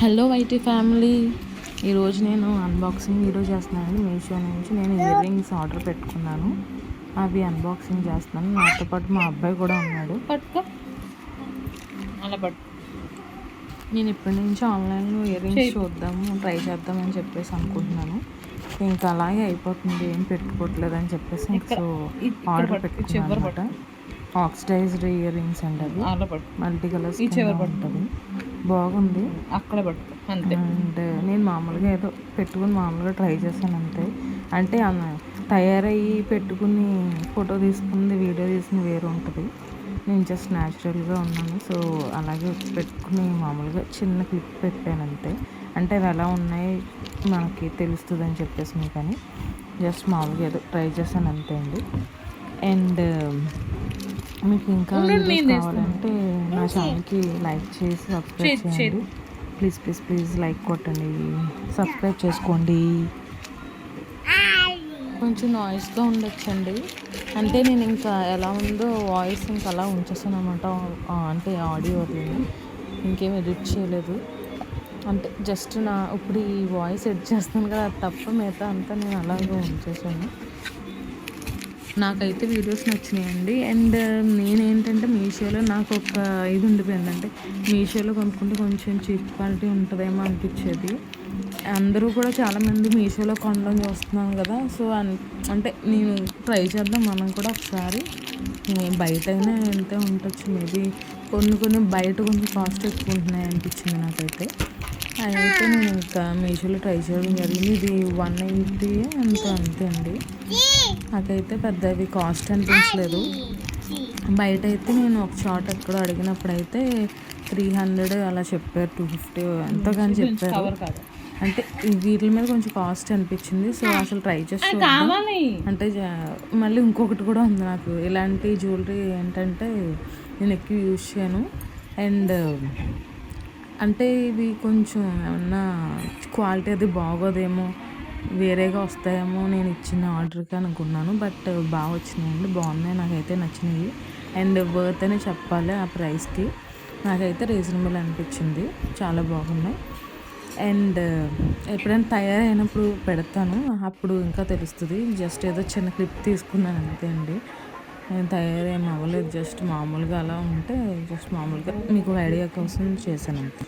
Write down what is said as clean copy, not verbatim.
Hello YT family, ఈరోజు నేను unboxing video చేస్తున్నానండి. మీషో నుంచి నేను ఇయర్ రింగ్స్ ఆర్డర్ పెట్టుకున్నాను. అవి అన్బాక్సింగ్ చేస్తున్నాను. నాతో పాటు మా అబ్బాయి కూడా ఉన్నాడు. నేను ఇప్పటి నుంచి ఆన్లైన్లో ఇయర్ రింగ్స్ చూద్దాము, ట్రై చేద్దామని చెప్పేసి అనుకుంటున్నాను. ఇంకా అలాగే అయిపోతుంది, ఏం పెట్టుకోవట్లేదు అని చెప్పేసి సో ఆర్డర్ పెట్టుకున్నాను అనమాట. ఆక్సిడైజ్డ్ ఇయర్ రింగ్స్ అండి, అవి మల్టీ కలర్స్ ఉంటుంది, బాగుంది అక్కడ పట్టు అంతే. అండ్ నేను మామూలుగా ఏదో పెట్టుకుని మామూలుగా ట్రై చేశాను అంతే. అంటే తయారయ్యి పెట్టుకుని ఫోటో తీసుకుంది, వీడియో తీసింది వేరు ఉంటుంది. నేను జస్ట్ న్యాచురల్గా ఉన్నాను, సో అలాగే పెట్టుకుని మామూలుగా చిన్న క్లిప్ పెట్టాను అంతే. అంటే అవి ఎలా ఉన్నాయి మనకి తెలుస్తుంది అని చెప్పేసి మీకని జస్ట్ మామూలుగా ఏదో ట్రై చేశాను అంతే అండి. అండ్ మీకు ఇంకా వీడియోస్ కావాలంటే నా ఛానల్కి లైక్ చేసి సబ్స్క్రైబ్ చేయండి. ప్లీజ్ ప్లీజ్ ప్లీజ్ లైక్ కొట్టండి, సబ్స్క్రైబ్ చేసుకోండి. కొంచెం నాయిస్గా ఉండొచ్చండి, అంటే నేను ఇంకా ఎలా ఉందో వాయిస్ ఇంకా అలా ఉంచేస్తాను అనమాట. అంటే ఆడియోని ఇంకేం ఎడిట్ చేయలేదు, అంటే జస్ట్ ఇప్పుడు ఈ వాయిస్ ఎడిట్ చేస్తాను కదా, అది తప్ప మిగతా అంతా నేను అలాగే ఉంచేసాను. నాకైతే వీడియోస్ నచ్చినాయండి. అండ్ నేనేంటంటే మీషోలో నాకు ఒక ఇది ఉండిపోయిందంటే, మీషోలో కొనుక్కుంటే కొంచెం చీప్ క్వాలిటీ ఉంటుందేమో అనిపించేది. అందరూ కూడా చాలామంది మీషోలో కొనడం చూస్తున్నాను కదా, సో అంటే నేను ట్రై చేద్దాం మనం కూడా ఒకసారి. బయట అయినా ఎంతే ఉండొచ్చు, మేబీ కొన్ని బయట కొంచెం కాస్ట్ ఎక్కువ ఉంటున్నాయి అనిపించింది నాకైతే. అదైతే నేను ఇంకా మీషోలో ట్రై చేయడం జరిగింది. ఇది 180 అంతే అండి. నాకైతే పెద్దవి కాస్ట్ అనిపించలేదు. బయట అయితే నేను ఒక షార్ట్ ఎక్కడ అడిగినప్పుడు అయితే 300 అలా చెప్పారు, 250 ఎంతో కానీ చెప్పారు. అంటే వీటి మీద కొంచెం కాస్ట్ అనిపించింది, సో అసలు ట్రై చేసి అంటే మళ్ళీ ఇంకొకటి కూడా ఉంది నాకు. ఇలాంటి జ్యువెలరీ ఏంటంటే నేను ఎక్కువ యూజ్ చేయను. అండ్ అంటే ఇవి కొంచెం ఏమన్నా క్వాలిటీ అది బాగోదేమో, వేరేగా వస్తాయేమో నేను ఇచ్చిన ఆర్డర్కి అనుకున్నాను. బట్ బాగా వచ్చినాయండి, బాగున్నాయి, నాకైతే నచ్చినాయి. అండ్ వర్త్ అనే చెప్పాలి, ఆ ప్రైస్కి నాకైతే రీజనబుల్ అనిపించింది, చాలా బాగున్నాయి. అండ్ ఎప్పుడైనా తయారైనప్పుడు పెడతాను, అప్పుడు ఇంకా తెలుస్తుంది. జస్ట్ ఏదో చిన్న క్లిప్ తీసుకున్నాను అంతే అండి, నేను తయారేం అవ్వలేదు. జస్ట్ మామూలుగా అలా ఉంటే జస్ట్ మామూలుగా మీకు ఐడియా కోసం చేశాను అంతే.